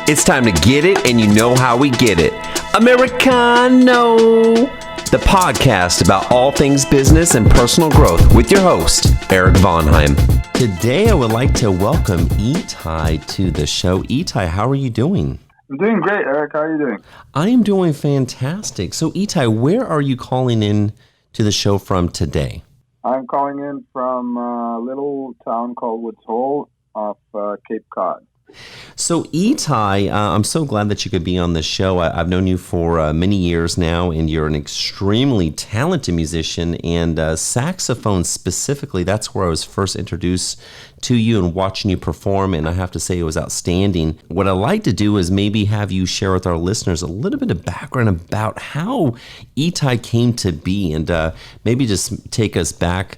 It's time to get it, and you know how we get it. Americano, the podcast about all things business and personal growth with your host, Eric Vonheim. Today, I would like to welcome ITAI to the show. ITAI, how are you doing? I'm doing great, Eric. How are you doing? I am doing fantastic. So, ITAI, where are you calling in to the show from today? I'm calling in from a little town called Woods Hole off Cape Cod. So, ITAI, I'm so glad that you could be on the show. I've known you for many years now, and you're an extremely talented musician, and saxophone specifically, that's where I was first introduced to you and watching you perform, and I have to say it was outstanding. What I'd like to do is maybe have you share with our listeners a little bit of background about how ITAI came to be, and maybe just take us back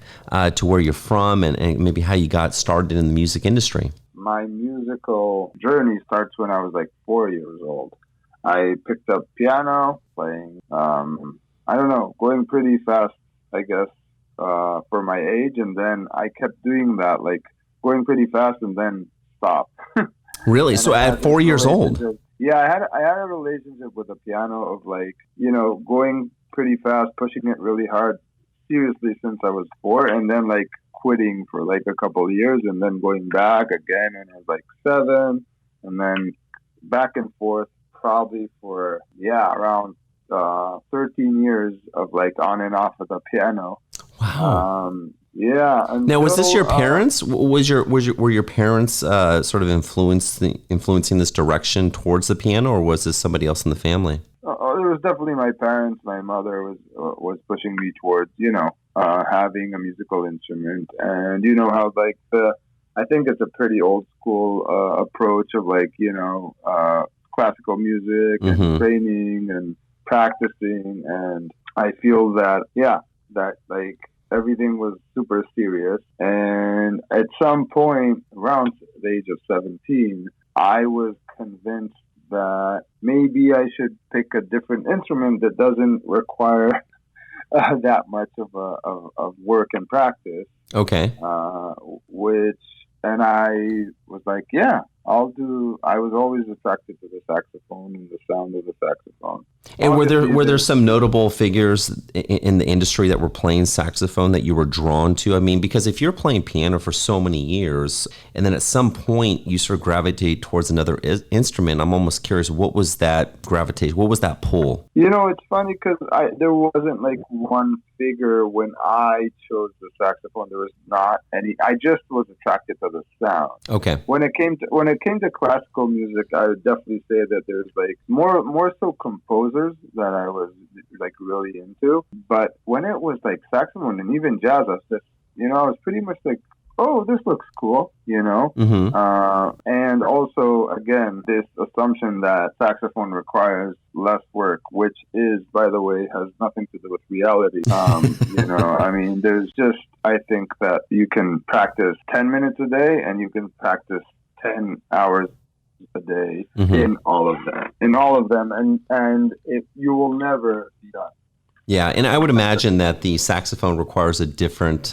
to where you're from and maybe how you got started in the music industry. My musical journey starts when I was like 4 years old. I picked up piano, playing, going pretty fast, I guess, for my age. And then I kept doing that, like going pretty fast and then stop. Really? So at 4 years old? Yeah, I had a relationship with the piano of like, going pretty fast, pushing it really hard, seriously since I was 4. And then like quitting for like a couple of years and then going back again when I was like 7, and then back and forth probably for around 13 years of like on and off of the piano. Wow. Now, was this your parents? Were your parents sort of influencing this direction towards the piano, or was this somebody else in the family? It was definitely my parents. My mother was pushing me towards, having a musical instrument. And you know how like I think it's a pretty old school approach of like, classical music and training and practicing. And I feel that like everything was super serious. And at some point around the age of 17, I was convinced that maybe I should pick a different instrument that doesn't require that much of work and practice. Okay. And I was like, I was always attracted to the saxophone and the sound of the saxophone. And were there some notable figures in the industry that were playing saxophone that you were drawn to? I mean, because if you're playing piano for so many years, and then at some point you sort of gravitate towards another instrument, I'm almost curious, what was that gravitation? What was that pull? It's funny because there wasn't like one figure when I chose the saxophone. There was not any. I just was attracted to the sound. Okay. When it came to classical music, I would definitely say that there's like more so composers that I was like really into. But when it was like saxophone and even jazz, I was just, I was pretty much like, oh, this looks cool, and also, again, this assumption that saxophone requires less work, which is, by the way, has nothing to do with reality. I mean, there's just, I think that you can practice 10 minutes a day and you can practice 10 hours a day in all of them, and you will never be done. Yeah, and I would imagine that the saxophone requires a different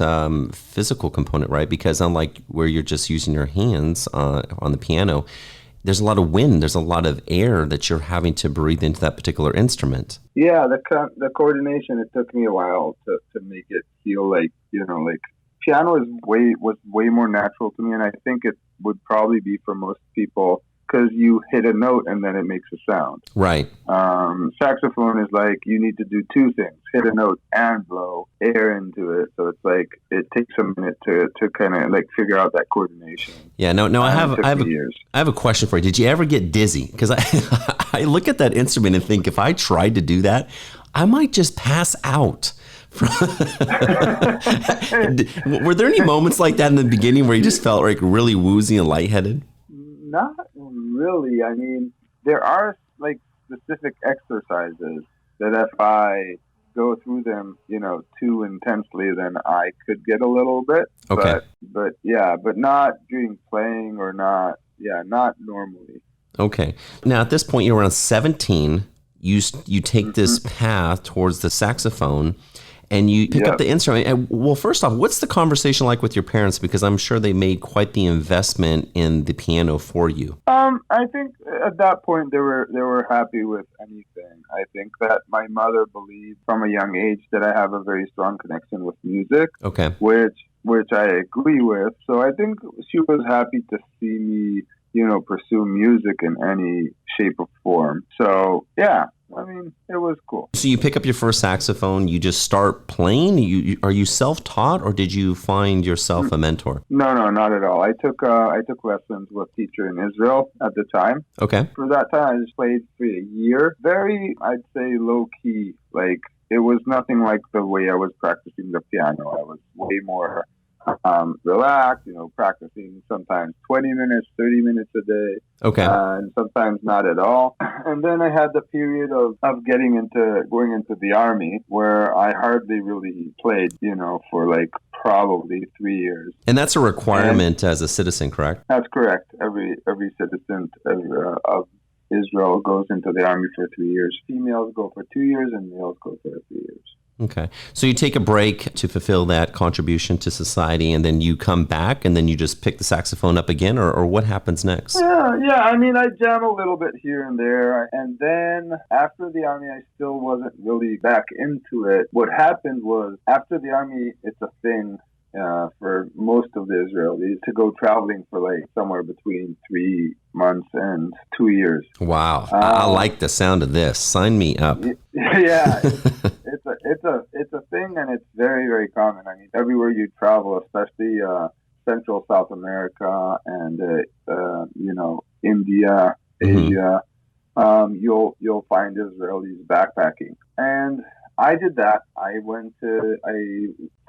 physical component, right? Because unlike where you're just using your hands on the piano, there's a lot of wind, there's a lot of air that you're having to breathe into that particular instrument. Yeah, the coordination, it took me a while to make it feel like, like piano was way more natural to me, and I think it would probably be for most people because you hit a note and then it makes a sound. Right. Saxophone is like you need to do two things: hit a note and blow air into it. So it's like it takes a minute to kind of like figure out that coordination. Yeah. No. I have a question for you. Did you ever get dizzy? Because I look at that instrument and think if I tried to do that, I might just pass out. Were there any moments like that in the beginning where you just felt like really woozy and lightheaded? Not really. I mean, there are like specific exercises that if I go through them, too intensely, then I could get a little bit. Okay. But not during playing or not normally. Okay. Now at this point, you're around 17. You take this path towards the saxophone. and you pick up the instrument. And, well, first off, what's the conversation like with your parents? Because I'm sure they made quite the investment in the piano for you. I think at that point they were happy with anything. I think that my mother believed from a young age that I have a very strong connection with music. Okay. Which I agree with. So I think she was happy to see me, pursue music in any shape or form. So yeah, I mean, it was cool. So you pick up your first saxophone, you just start playing? Are you self-taught, or did you find yourself a mentor? No, not at all. I took lessons with a teacher in Israel at the time. Okay. For that time, I just played for a year. Very, I'd say, low-key. Like, it was nothing like the way I was practicing the piano. I was way more relaxed, practicing sometimes 20 minutes, 30 minutes a day. Okay. And sometimes not at all. And then I had the period of going into the army where I hardly really played, for like probably 3 years. And that's a requirement as a citizen, correct? That's correct. Every citizen of Israel goes into the army for 3 years. Females go for 2 years and males go for 3 years. Okay. So you take a break to fulfill that contribution to society, and then you come back, and then you just pick the saxophone up again, or what happens next? Yeah. I mean, I jam a little bit here and there. And then after the army, I still wasn't really back into it. What happened was, after the army, it's a thing for most of the Israelis to go traveling for like somewhere between 3 months and 2 years. Wow. I like the sound of this. Sign me up. Yeah. It's a thing, and it's very, very common. I mean, everywhere you travel, especially Central South America and India, Asia, you'll find Israelis backpacking. And I did that. I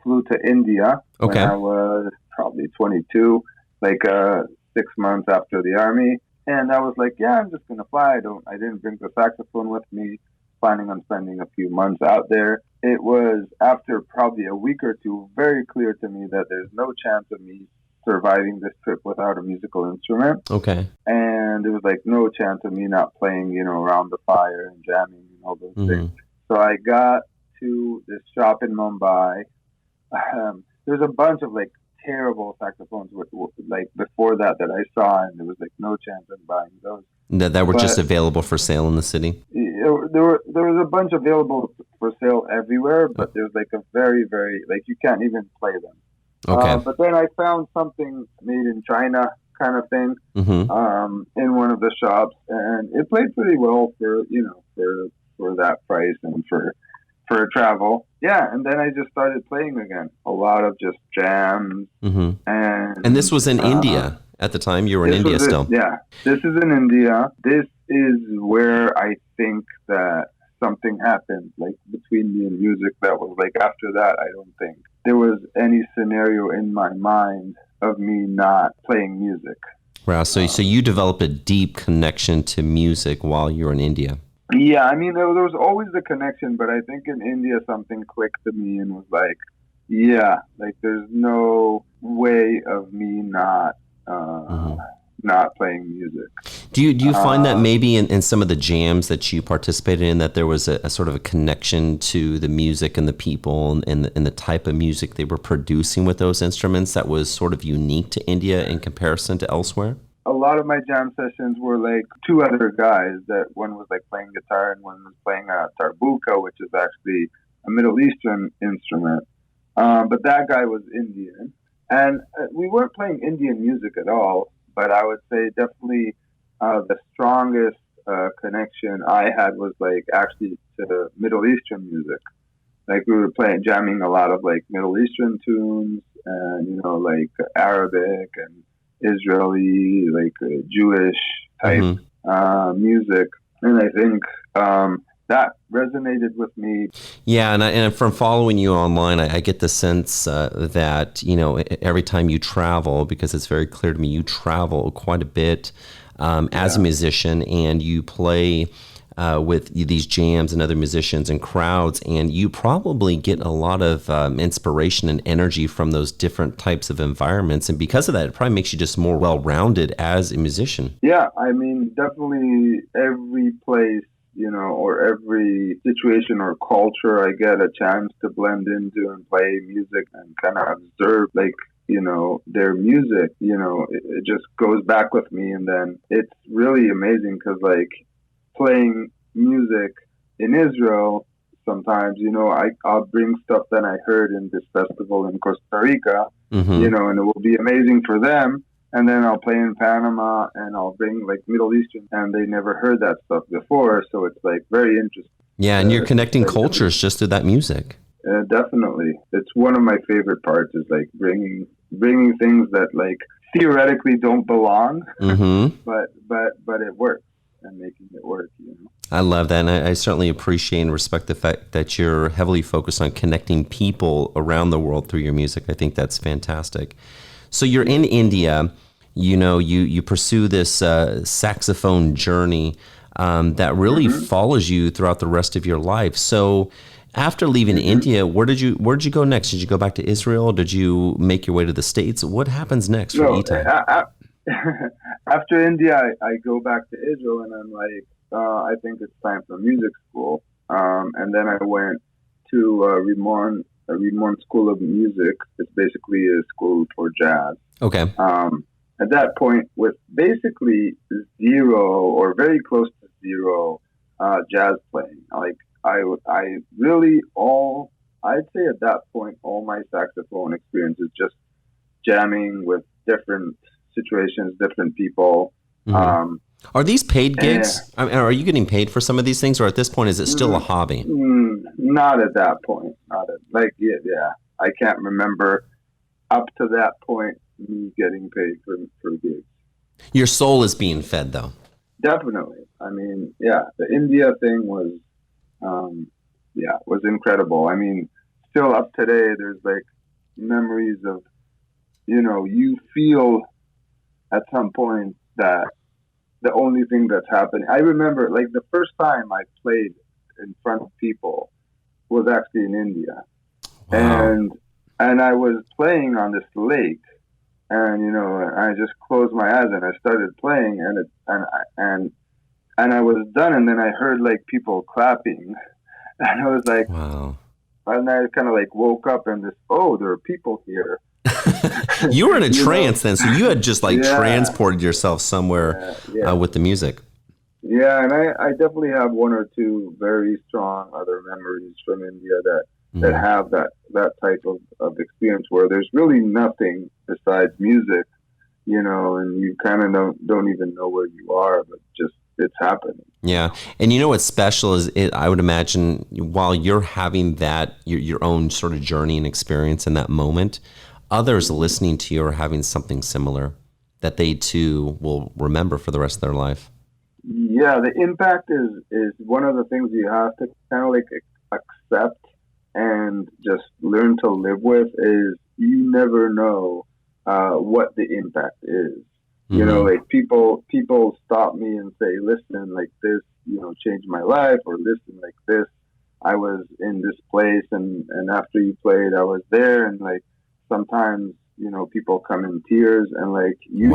flew to India when I was probably 22, like 6 months after the army. And I was like, yeah, I'm just going to fly. I didn't bring the saxophone with me, planning on spending a few months out there. It was after probably a week or two very clear to me that there's no chance of me surviving this trip without a musical instrument. Okay. And it was like no chance of me not playing, around the fire and jamming and all those things. So I got to this shop in Mumbai. There's a bunch of like terrible saxophones like before that I saw, and there was like no chance of buying those. That were just available for sale in the city? There was a bunch available for sale everywhere, but there's like a very, very, like you can't even play them. Okay. But then I found something made in China kind of thing in one of the shops, and it played pretty well for that price and for travel. Yeah, and then I just started playing again. A lot of just jams. And this was in India at the time? You were in India still? Yeah, this is in India. This is where I think that something happened, like between me and music. That was like after that, I don't think there was any scenario in my mind of me not playing music. Wow, so you developed a deep connection to music while you were in India. Yeah, I mean, there was always the connection, but I think in India something clicked to me and was like, yeah, like there's no way of me not playing music. Do you find that maybe in some of the jams that you participated in, that there was a sort of a connection to the music and the people and the type of music they were producing with those instruments that was sort of unique to India in comparison to elsewhere? A lot of my jam sessions were like two other guys, that one was like playing guitar and one was playing a tarbuka, which is actually a Middle Eastern instrument. But that guy was Indian. And we weren't playing Indian music at all, but I would say definitely the strongest connection I had was like actually to the Middle Eastern music. Like we were jamming a lot of like Middle Eastern tunes and, like Arabic and Israeli, like Jewish type music. And I think that resonated with me. Yeah, and from following you online, I get the sense that, every time you travel, because it's very clear to me you travel quite a bit as a musician, and you play with these jams and other musicians and crowds, and you probably get a lot of inspiration and energy from those different types of environments, and because of that, it probably makes you just more well-rounded as a musician. Yeah, I mean, definitely every place or every situation or culture I get a chance to blend into and play music and kind of observe, like, their music, it just goes back with me. And then it's really amazing because, like, playing music in Israel, sometimes, I'll bring stuff that I heard in this festival in Costa Rica, and it will be amazing for them. And then I'll play in Panama and I'll bring, like, Middle Eastern, and they never heard that stuff before. So it's, like, very interesting. Yeah, and you're connecting cultures just through that music. Definitely. It's one of my favorite parts, is, like, bringing things that, like, theoretically don't belong, but it works, and making it work, I love that, and I certainly appreciate and respect the fact that you're heavily focused on connecting people around the world through your music. I think that's fantastic. So you're in India, you pursue this saxophone journey that really follows you throughout the rest of your life. So after leaving India, where did you go next? Did you go back to Israel? Did you make your way to the States? What happens next for ITAI? After India, I go back to Israel, and I'm like, I think it's time for music school. And then I went to Rimon School of Music. It's basically a school for jazz. Okay. At that point, with basically zero or very close to zero jazz playing, like, I'd say at that point, all my saxophone experience is just jamming with different situations, different people. Are these paid gigs? Are you getting paid for some of these things, or at this point, is it still a hobby? Not at that point. Yeah. I can't remember up to that point me getting paid for gigs. Your soul is being fed, though. Definitely. I mean, yeah, the India thing was incredible. I mean, still up today, there's, like, memories of, you feel at some point that the only thing that's happening. I remember, like, the first time I played in front of people was actually in India. Wow. And I was playing on this lake, and, I just closed my eyes and I started playing, and I was done, and then I heard, like, people clapping, and I was like, wow. And I kind of, like, woke up and there are people here. You were in a trance then, so you had just, like, transported yourself somewhere with the music. Yeah, and I definitely have one or two very strong other memories from India that have that type of experience where there's really nothing besides music, and you kind of don't even know where you are, but just it's happening. Yeah, and what's special is I would imagine while you're having that your own sort of journey and experience in that moment, others listening to you are having something similar that they too will remember for the rest of their life. Yeah, the impact is one of the things you have to kind of, like, accept and just learn to live with. Is you never know what the impact is. Like, people stop me and say, listen, like, this, changed my life, or listen, like, this, I was in this place, and after you played, I was there, and, like, sometimes, people come in tears, and, like, you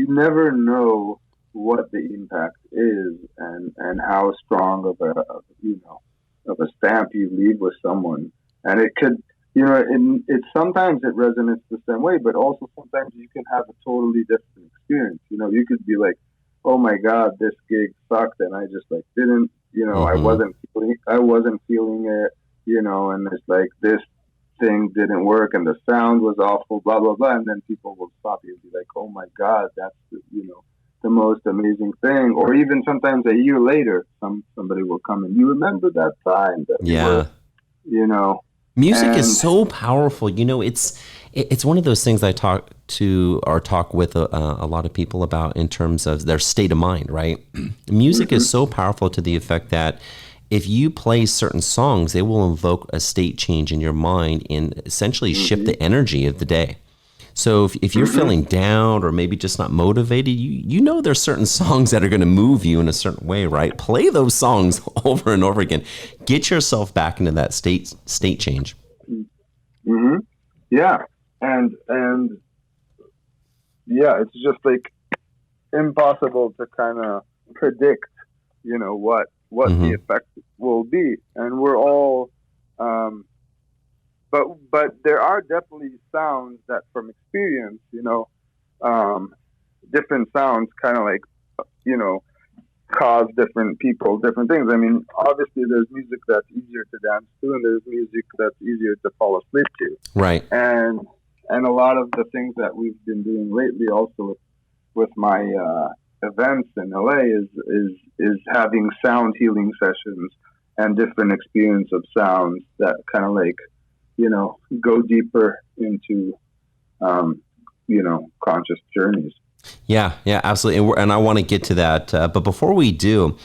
never know what the impact is, and how strong of a stamp you leave with someone. And it could, it sometimes it resonates the same way, but also sometimes you can have a totally different experience. You could be like, oh my God, this gig sucked, and I just, like, didn't, I wasn't feeling it, and it's like this thing didn't work and the sound was awful, blah blah blah, and then people will stop you and be like, oh my God, that's the most amazing thing. Or even sometimes a year later, somebody will come and you remember that time that we were, music is so powerful. It's one of those things I talk with a lot of people about in terms of their state of mind, right? Music is so powerful to the effect that if you play certain songs, they will invoke a state change in your mind and essentially shift the energy of the day. So if you're feeling down or maybe just not motivated, there's certain songs that are going to move you in a certain way, right? Play those songs over and over again. Get yourself back into that state change. Mm-hmm. Yeah. And yeah, it's just, like, impossible to kind of predict, what Mm-hmm. the effect will be, and we're all, but there are definitely sounds that from experience, different sounds kind of like, cause different people different things. I mean, obviously there's music that's easier to dance to, and there's music that's easier to fall asleep to. Right. And a lot of the things that we've been doing lately, also with my events in LA, is having sound healing sessions and different experience of sounds that kind of like, go deeper into, conscious journeys. Yeah, absolutely. And I want to get to that. But before we do,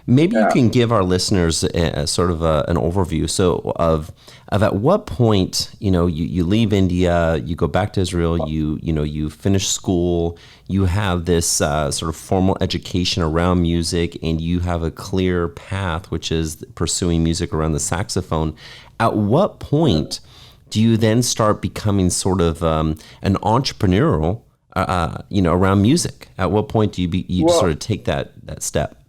maybe you can give our listeners sort of an overview. So of at what point, you leave India, you go back to Israel, you finish school, you have this sort of formal education around music, and you have a clear path, which is pursuing music around the saxophone. At what point do you then start becoming sort of an entrepreneurial, around music? At what point do you sort of take that step?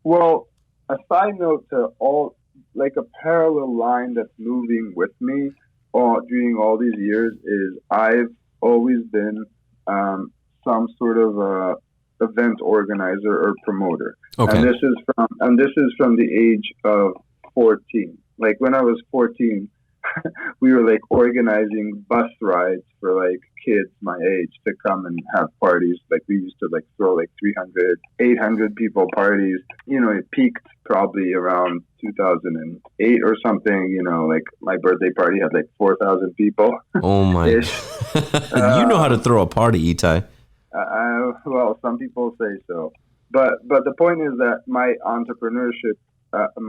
Well, a side note to all, like a parallel line that's moving with me during all these years is I've always been some sort of event organizer or promoter. Okay. And this is from the age of 14. Like when I was 14, we were like organizing bus rides for like kids my age to come and have parties. Like we used to like throw like 300, 800 people parties. It peaked probably around 2008 or something. Like my birthday party had like 4,000 people. Oh my! You know how to throw a party, ITAI. Well, some people say so, but the point is that my entrepreneurship.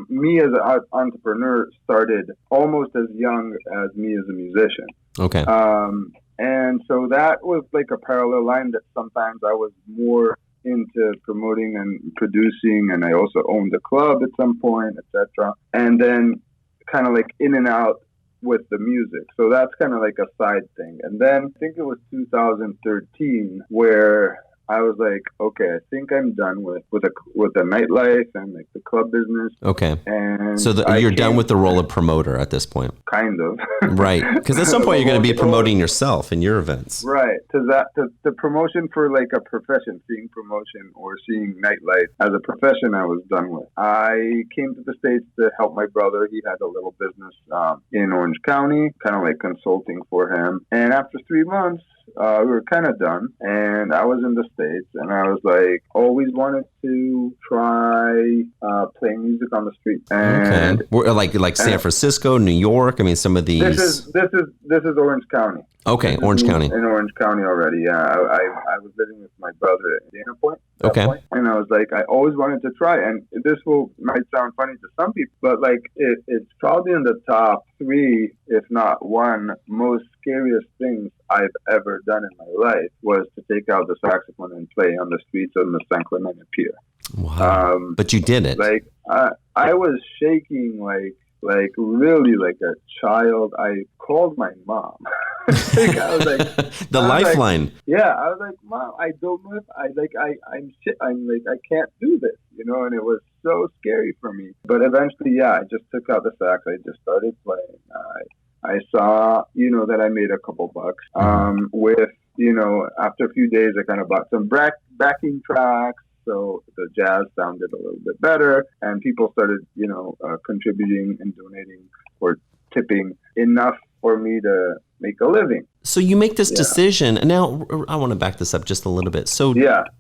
Me as an entrepreneur started almost as young as me as a musician. Okay. And so that was like a parallel line that sometimes I was more into promoting and producing, and I also owned a club at some point, etc. And then kind of like in and out with the music. So that's kind of like a side thing. And then I think it was 2013 where I was like, okay, I think I'm done with the nightlife and like the club business. Okay. And so you're done with the role of promoter at this point. Kind of. Right. Because at some point you're going to be promoting yourself in your events. Right. The promotion for like a profession, seeing promotion or seeing nightlife as a profession, I was done with. I came to the States to help my brother. He had a little business in Orange County, kind of like consulting for him. And after 3 months, we were kind of done, and I was in the States, and I was like, always wanted to try playing music on the street. And okay, like San Francisco, New York. I mean, some of these. This is Orange County. Okay, Orange County. In Orange County already. Yeah, I was living with my brother at Dana Point. Okay. And I was like, I always wanted to try, and this might sound funny to some people, but like it's probably in the top 3, if not 1, most scariest things I've ever done in my life was to take out the saxophone and play on the streets of the San Clemente Pier. Wow. But you did it. Like I was shaking like really like a child. I called my mom. I was like the lifeline. I was like, Mom, I don't know if I'm like I can't do this, and it was so scary for me. But eventually, I just took out the sax. I just started playing. I saw, that I made a couple bucks. With, after a few days, I kind of bought some backing tracks. So the jazz sounded a little bit better, and people started, contributing and donating or tipping enough for me to make a living. So you make this decision, and now I want to back this up just a little bit. So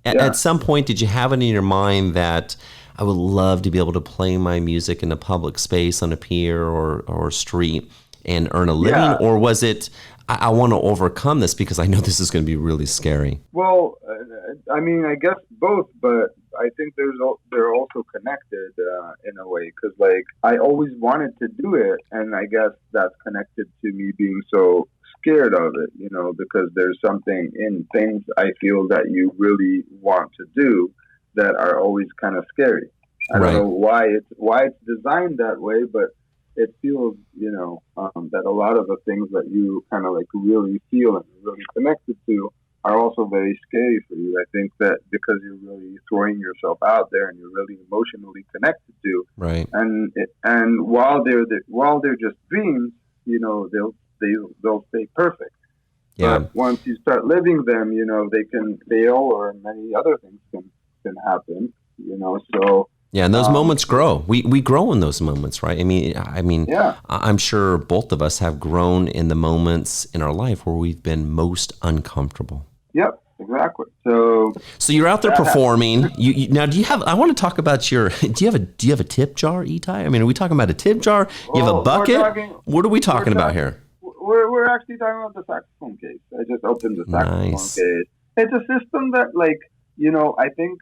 at some point, did you have it in your mind that I would love to be able to play my music in a public space on a pier or street and earn a living? Yeah. Or was it, I want to overcome this because I know this is going to be really scary? Well, I mean, I guess both, but I think they're also connected in a way, because like I always wanted to do it, and I guess that's connected to me being so scared of it, because there's something in things I feel that you really want to do that are always kind of scary. I don't know why it's designed that way, but it feels, that a lot of the things that you kind of like really feel and really connected to are also very scary for you. I think that because you're really throwing yourself out there and you're really emotionally connected to, Right. and while they're just dreams, they'll stay perfect. Yeah. But once you start living them, they can fail, or many other things can happen. So Yeah, and those moments grow. We grow in those moments, right? yeah, I'm sure both of us have grown in the moments in our life where we've been most uncomfortable. yep, exactly. So you're out there performing. You now, do you have? I want to talk about your. Do you have a tip jar, Itai? I mean, are we talking about a tip jar? You have a bucket. What are we talking about here? We're actually talking about the saxophone case. I just opened the saxophone case. It's a system that, I think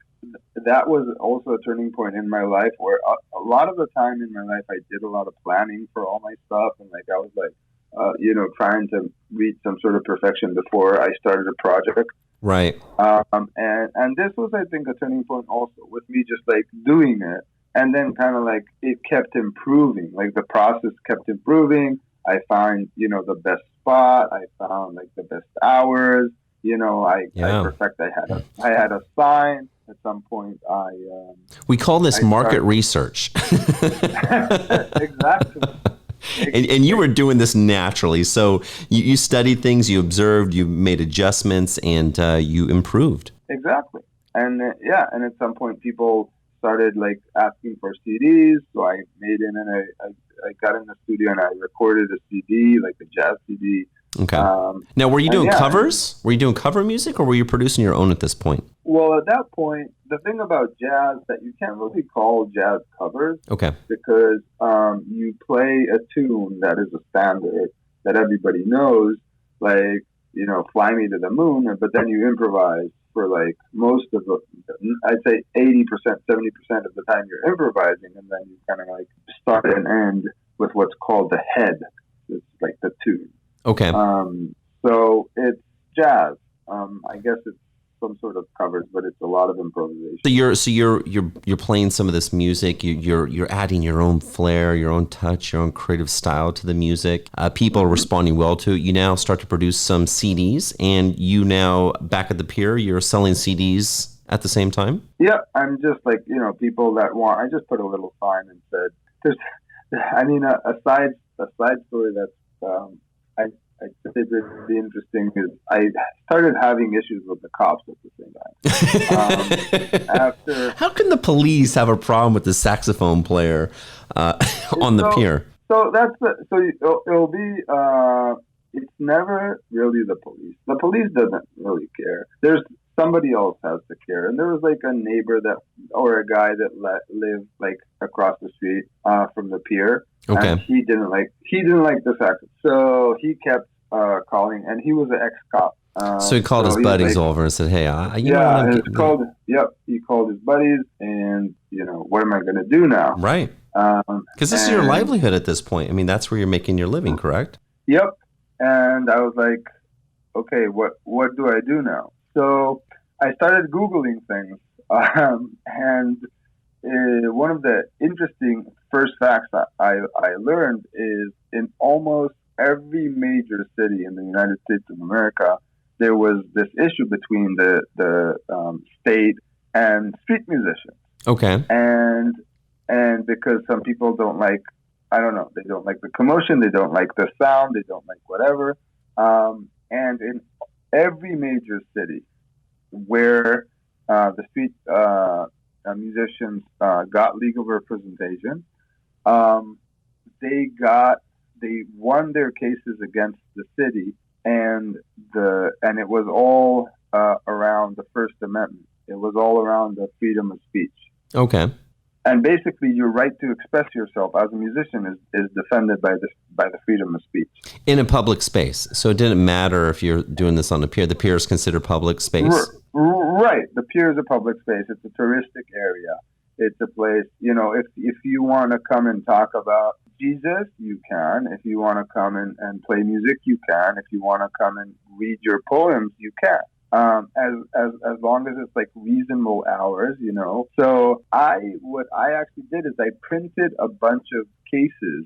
that was also a turning point in my life, where a lot of the time in my life I did a lot of planning for all my stuff, and I was trying to reach some sort of perfection before I started a project. Right. And this was, I think, a turning point also with me just doing it, and then kind of it kept improving. The process kept improving. I found, the best spot. I found the best hours. I had a sign at some point. We call this market research. Exactly. And you were doing this naturally. So you studied things, you observed, you made adjustments, and you improved. Exactly. And and at some point people started asking for CDs. So I made in and I got in the studio and I recorded a CD, a jazz CD. Okay. Now, were you doing covers? Were you doing cover music, or were you producing your own at this point? Well, at that point, the thing about jazz that you can't really call jazz covers. Okay. Because you play a tune that is a standard that everybody knows, Fly Me to the Moon, but then you improvise for most of I'd say 80%, 70% of the time you're improvising, and then you kind of start and end with what's called the head. It's the tune. Okay. So it's jazz. I guess it's some sort of covers, but it's a lot of improvisation. So you're playing some of this music. You're adding your own flair, your own touch, your own creative style to the music. People are responding well to it. You now start to produce some CDs, and you now back at the pier, you're selling CDs at the same time. Yeah, I'm just people that want. I just put a little sign and said, "There's." A side story that's I think really interesting is I started having issues with the cops at the same time. How can the police have a problem with the saxophone player on the pier? So it'll be. It's never really the police. The police doesn't really care. There's somebody else has to care. And there was a neighbor or a guy that lived across the street from the pier. Okay. And he didn't like the saxophone, so he kept calling, and he was an ex-cop. So he called his buddies over and said, "Hey, you know what I'm getting?" He called his buddies, and what am I going to do now? Right. Because this is your livelihood at this point. I mean, that's where you're making your living, correct? Yep. And I was like, okay, what do I do now? So I started Googling things, and one of the interesting first facts that I learned is in almost every major city in the United States of America, there was this issue between the state and street musicians. Okay. And because some people don't they don't like the commotion, they don't like the sound, they don't like whatever. And in every major city where the street musicians got legal representation, they won their cases against the city, and it was all around the First Amendment. It was all around the freedom of speech. Okay. And basically, your right to express yourself as a musician is defended by the freedom of speech in a public space. So it didn't matter if you're doing this on the pier. The pier is considered public space. Right. The pier is a public space. It's a touristic area. It's a place. If you want to come and talk about Jesus, you can. If you want to come and play music, you can. If you want to come and read your poems, you can. As long as it's reasonable hours, So what I actually did is I printed a bunch of cases,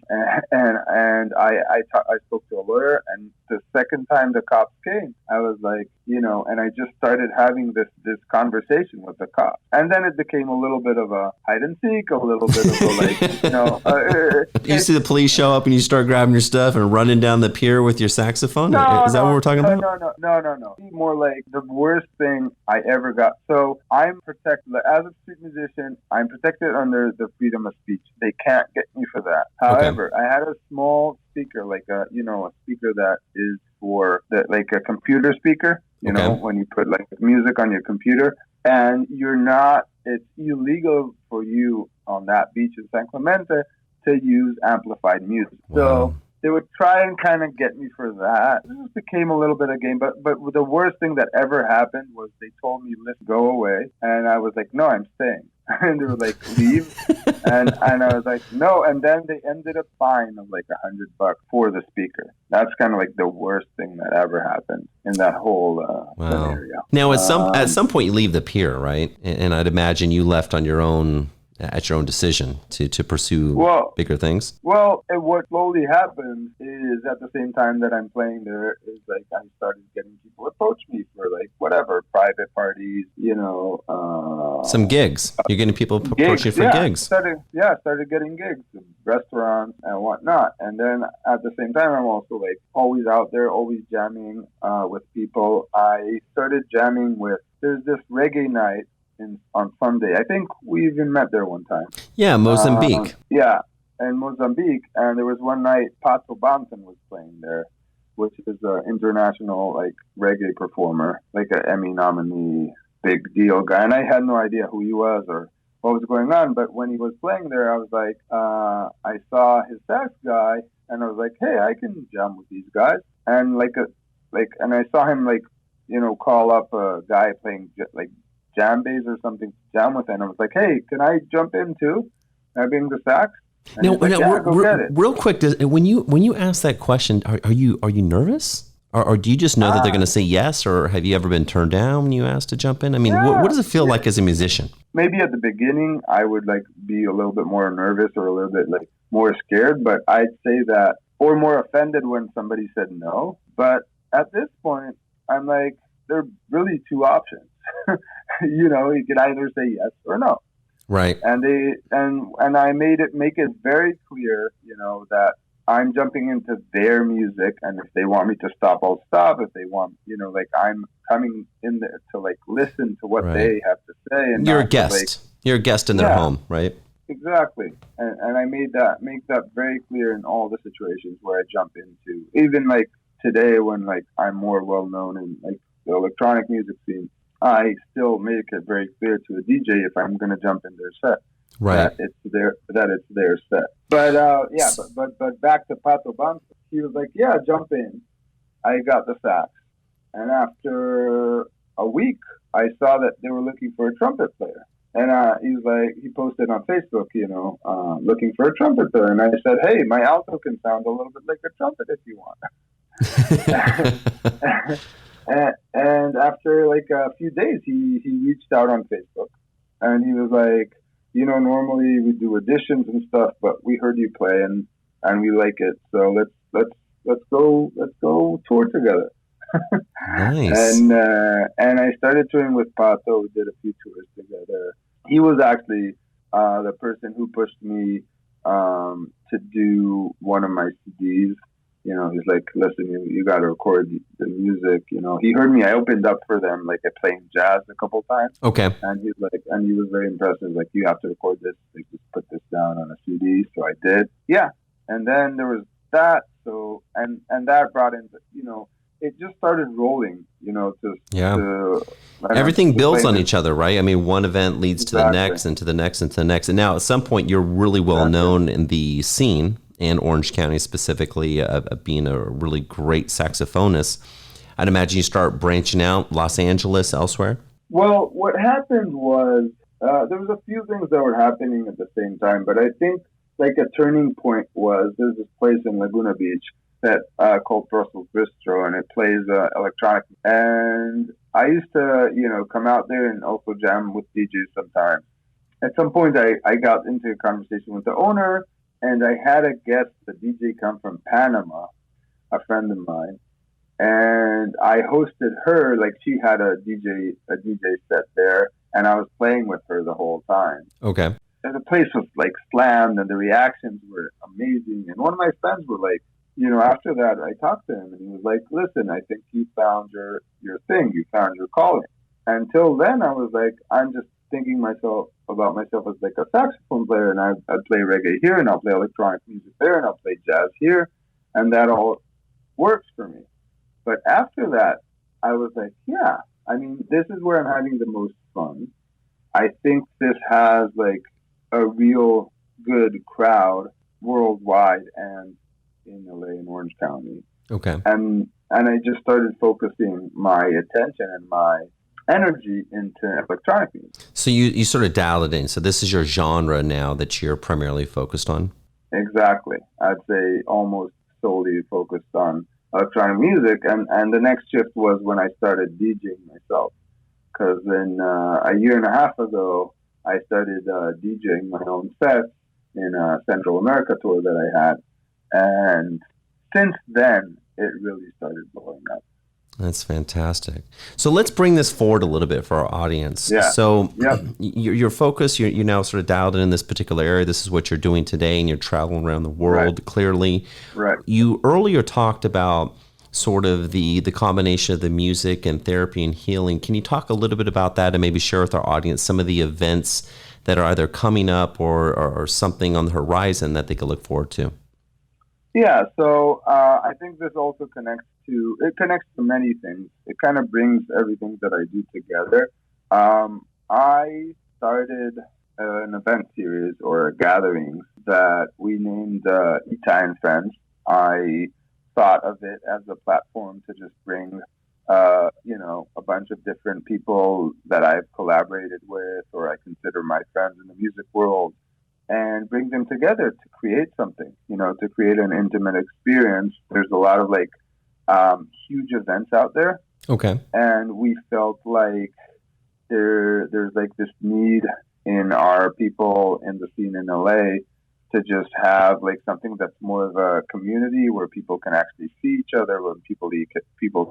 and I spoke to a lawyer, and the second time the cops came, I was like, and I just started having this conversation with the cops, and then it became a little bit of a hide and seek, a little bit of a you see the police show up and you start grabbing your stuff and running down the pier with your saxophone? Is that what we're talking about? No. More like the worst thing I ever got. So I'm protected as a street musician. I'm protected under the freedom of speech. They can't get me for that. However, I had a small speaker, like a speaker that is for like a computer speaker. You know, when you put like music on your computer, and it's illegal for you on that beach in San Clemente to use amplified music. Wow. So they would try and kind of get me for that. It just became a little bit of a game. But the worst thing that ever happened was they told me, let's go away. And I was like, no, I'm staying. And they were like, leave. and I was like, no. And then they ended up fine of like $100 for the speaker. That's kind of like the worst thing that ever happened in that whole scenario. Now, at some point you leave the pier, right? And I'd imagine you left on your own, at your own decision to pursue bigger things? Well, what slowly happened is at the same time that I'm playing there is like I started getting people approach me for like whatever, private parties, some gigs. You're getting people approach you for gigs. Started getting gigs in restaurants and whatnot. And then at the same time, I'm also like always out there, always jamming with people. I started jamming there's this reggae night on Sunday. I think we even met there one time. Yeah, Mozambique. In Mozambique. And there was one night Pato Banton was playing there, which is an international like reggae performer, like an Emmy nominee, big deal guy. And I had no idea who he was or what was going on. But when he was playing there, I was like, I saw his sax guy, and I was like, hey, I can jam with these guys. And and I saw him call up a guy playing like jam bass or something to jam with, and I was like, hey, can I jump in too? Can I bring the sax? Now, real quick, when you ask that question, are you nervous? Or do you just know that they're going to say yes? Or have you ever been turned down when you asked to jump in? I mean, what does it feel like as a musician? Maybe at the beginning, I would like be a little bit more nervous or a little bit like more scared, but I'd say that, or more offended when somebody said no. But at this point, I'm like, there are really two options. You can either say yes or no. Right. And I make it very clear, that I'm jumping into their music, and if they want me to stop, I'll stop. If they want, I'm coming in there to like listen to what they have to say. And you're a guest. You're a guest in their home, right? Exactly. And I make that very clear in all the situations where I jump into. Even like today, when like I'm more well known in like the electronic music scene, I still make it very clear to a DJ if I'm going to jump in their set, that it's their set. But but back to Pato Banton, he was like, yeah, jump in. I got the sax, and after a week, I saw that they were looking for a trumpet player, and he posted on Facebook, looking for a trumpet player, and I said, hey, my alto can sound a little bit like a trumpet if you want. And after like a few days, he reached out on Facebook, and he was like, normally we do auditions and stuff, but we heard you play and we like it, so let's go tour together. Nice. And I started touring with Pato. We did a few tours together. He was actually the person who pushed me to do one of my CDs. He's like, listen, you got to record the music. He heard me. I opened up for them, like I playing jazz a couple times. Okay. And he was very impressed. He was like, you have to record this. Like, just put this down on a CD. So I did. Yeah. And then there was that. So, and that brought in, it just started rolling, everything builds on each other, right? I mean, one event leads to the next and to the next and to the next. And now at some point you're really well known in the scene, and Orange County specifically, being a really great saxophonist. I'd imagine you start branching out, Los Angeles, elsewhere? Well, what happened was there was a few things that were happening at the same time, but I think like a turning point was there's this place in Laguna Beach that called Brussels Bistro, and it plays electronic. And I used to, come out there and also jam with DJs sometimes. At some point, I got into a conversation with the owner. and I had a guest, the DJ, come from Panama, a friend of mine, and I hosted her. Like she had a DJ set there, and I was playing with her the whole time. Okay. And the place was like slammed, and the reactions were amazing. And one of my friends were like, after that, I talked to him, and he was like, "Listen, I think you found your thing. You found your calling." Until then, I was like, I'm just thinking about myself as like a saxophone player, and I'd play reggae here, and I'll play electronic music there, and I'll play jazz here, and that all works for me. But after that, I was like, yeah, I mean, this is where I'm having the most fun. I think this has like a real good crowd worldwide and in LA and Orange County. Okay. And I just started focusing my attention and my energy into electronic music. So you sort of dialed it in. So this is your genre now that you're primarily focused on? Exactly. I'd say almost solely focused on electronic music. And the next shift was when I started DJing myself. Because then a year and a half ago, I started DJing my own sets in a Central America tour that I had. And since then, it really started blowing up. That's fantastic. So let's bring this forward a little bit for our audience. Yeah. So your focus, you're now sort of dialed in this particular area. This is what you're doing today, and you're traveling around the world, clearly. Right. You earlier talked about sort of the combination of the music and therapy and healing. Can you talk a little bit about that and maybe share with our audience some of the events that are either coming up or something on the horizon that they could look forward to? Yeah, so I think this also connects to many things. It kind of brings everything that I do together. I started an event series or gatherings that we named ITAI and Friends. I thought of it as a platform to just bring, a bunch of different people that I've collaborated with or I consider my friends in the music world, and bring them together to create something, to create an intimate experience. There's a lot of huge events out there. Okay. And we felt like there's like this need in our people in the scene in LA to just have like something that's more of a community where people can actually see each other, where people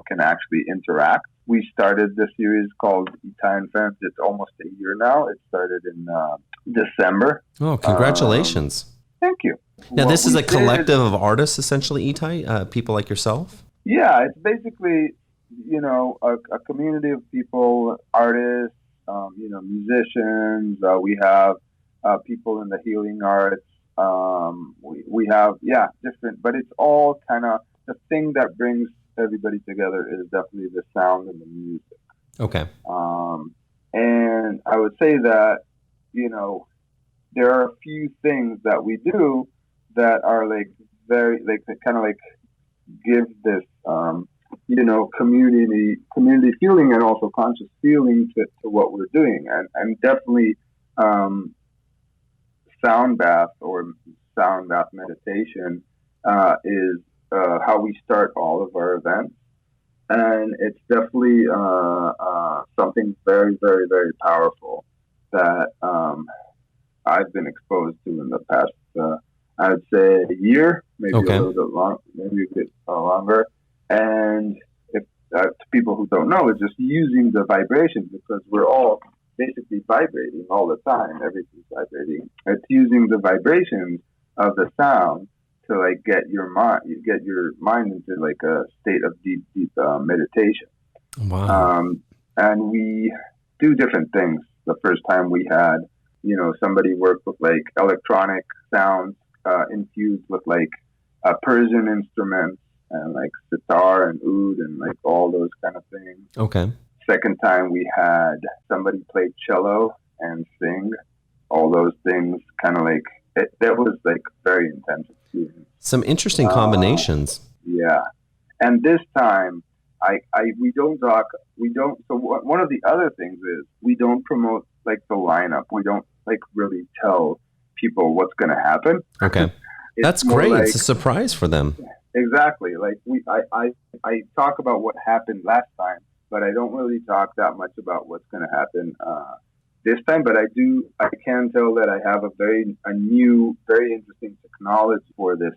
can actually interact. We started this series called ITAI and Friends. It's almost a year now. It started in December. Oh, congratulations. Thank you. Now, this is a collective of artists, essentially, ITAI, people like yourself? Yeah, it's basically, a community of people, artists, musicians. We have people in the healing arts. We have, different, but it's all kind of the thing that brings everybody together is definitely the sound and the music. Okay. And I would say that, there are a few things that we do that are like very, like, kind of like give this, community feeling and also conscious feeling to what we're doing. And definitely, sound bath or sound bath meditation is how we start all of our events, and it's definitely something very, very, very powerful that I've been exposed to in the past. I'd say a year, maybe a little bit maybe a bit longer. And if to people who don't know, it's just using the vibrations, because we're all basically vibrating all the time. Everything's vibrating. It's using the vibrations of the sound to like get your mind into like a state of deep meditation. Wow. And we do different things. The first time we had, somebody work with like electronic sounds infused with like Persian instruments and like sitar and oud and like all those kind of things. Okay. Second time we had somebody play cello and sing. All those things, kind of like that was like very intense experience. Some interesting combinations. Yeah, and this time we don't talk. We don't. So one of the other things is we don't promote like the lineup. We don't like really tell people what's going to happen. Okay, that's great. Like, it's a surprise for them. Exactly. Like I talk about what happened last time, but I don't really talk that much about what's going to happen this time, but I can tell that I have a new, very interesting technology for this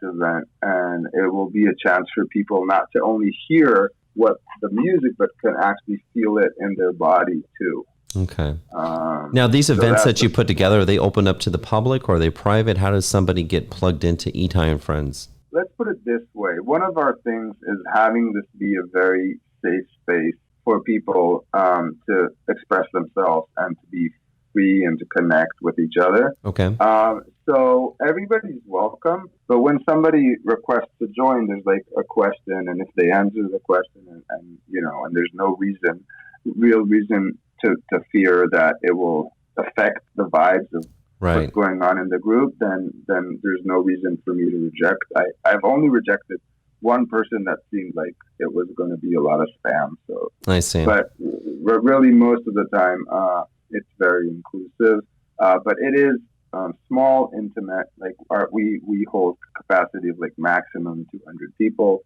event, and it will be a chance for people not to only hear what the music, but can actually feel it in their body too. Okay. Now, these events that you put together, are they open up to the public or are they private? How does somebody get plugged into ITAI and Friends? Let's put it this way. One of our things is having this be a very safe space for people to express themselves and to be free and to connect with each other. Okay. So everybody's welcome, but when somebody requests to join, there's like a question, and if they answer the question and there's no real reason to fear that it will affect the vibes of what's going on in the group, then there's no reason for me to reject. I've only rejected one person that seemed like it was going to be a lot of spam. So I see. But really, most of the time, it's very inclusive. But it is small, intimate. Like we hold capacity of like maximum 200 people.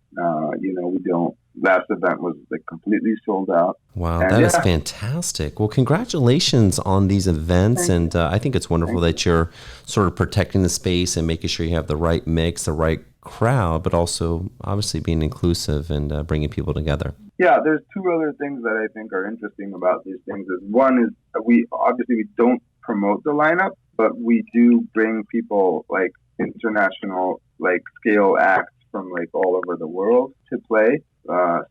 We don't. Last event was like completely sold out. Wow, that is fantastic. Well, congratulations on these events, and I think it's wonderful that you're sort of protecting the space and making sure you have the right mix, the right crowd, but also obviously being inclusive and bringing people together. Yeah, there's two other things that I think are interesting about these things. One is we don't promote the lineup, but we do bring people like international like scale acts from like all over the world to play.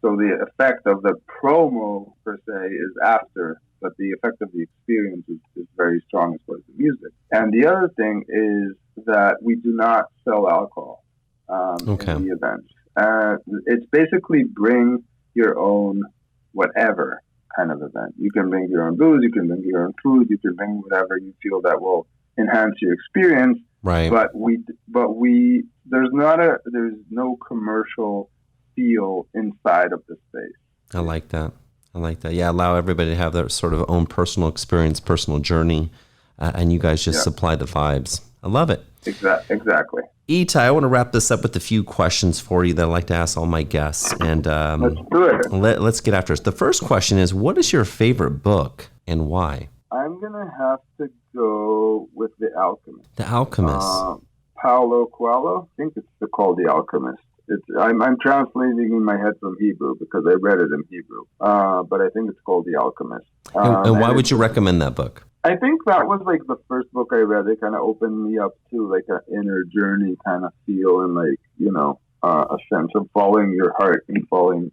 So the effect of the promo per se is after, but the effect of the experience is very strong as far as the music. And the other thing is that we do not sell alcohol in the events. It's basically bring your own whatever kind of event. You can bring your own booze, you can bring your own food, you can bring whatever you feel that will enhance your experience. Right. But there's no commercial feel inside of the space. I like that. Yeah, allow everybody to have their sort of own personal experience, personal journey, and you guys just supply the vibes. I love it. Exactly. ITAI, I want to wrap this up with a few questions for you that I'd like to ask all my guests. And let's do it. Let's get after it. The first question is, what is your favorite book and why? I'm going to have to go with The Alchemist. The Alchemist. Paulo Coelho. I think it's called The Alchemist. I'm translating in my head from Hebrew because I read it in Hebrew. But I think it's called The Alchemist. And why would you recommend that book? I think that was like the first book I read. It kind of opened me up to like an inner journey kind of feel and like, a sense of following your heart and following,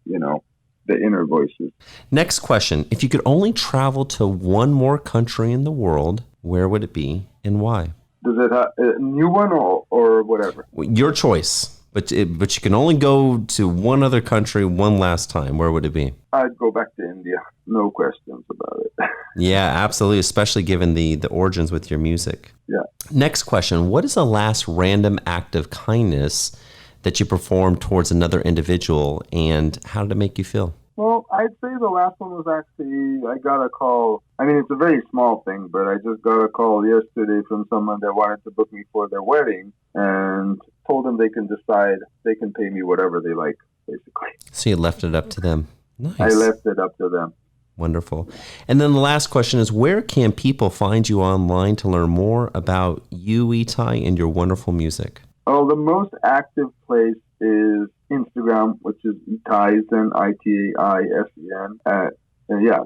the inner voices. Next question. If you could only travel to one more country in the world, where would it be and why? Does it have a new one or whatever? Your choice. But you can only go to one other country one last time. Where would it be? I'd go back to India. No questions about it. Yeah, absolutely, especially given the origins with your music. Yeah. Next question. What is the last random act of kindness that you performed towards another individual, and how did it make you feel? Well, I'd say the last one was actually, I got a call. I mean, it's a very small thing, but I just got a call yesterday from someone that wanted to book me for their wedding and told them they can decide, they can pay me whatever they like, basically. So you left it up to them. Nice. I left it up to them. Wonderful. And then the last question is, where can people find you online to learn more about you, ITAI, and your wonderful music? Oh, the most active place is Instagram, which is ITAISen, ITAISen.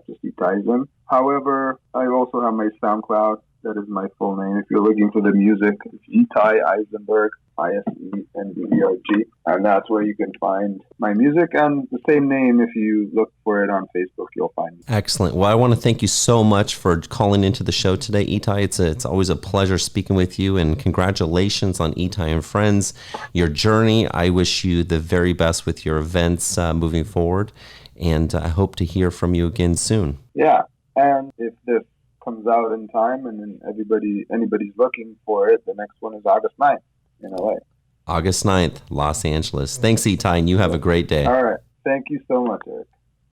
Just ITAISen. However, I also have my SoundCloud. That is my full name. If you're looking for the music, it's ITAI Eisenberg, ISENBERG. And that's where you can find my music. And the same name, if you look for it on Facebook, you'll find it. Excellent. Well, I want to thank you so much for calling into the show today, ITAI. It's always a pleasure speaking with you. And congratulations on ITAI and Friends, your journey. I wish you the very best with your events moving forward. And I hope to hear from you again soon. Yeah. And if this comes out in time and then anybody's looking for it, the next one is August 9th in LA. August 9th, Los Angeles. Thanks, ITAI, and you have a great day. All right. Thank you so much, Eric.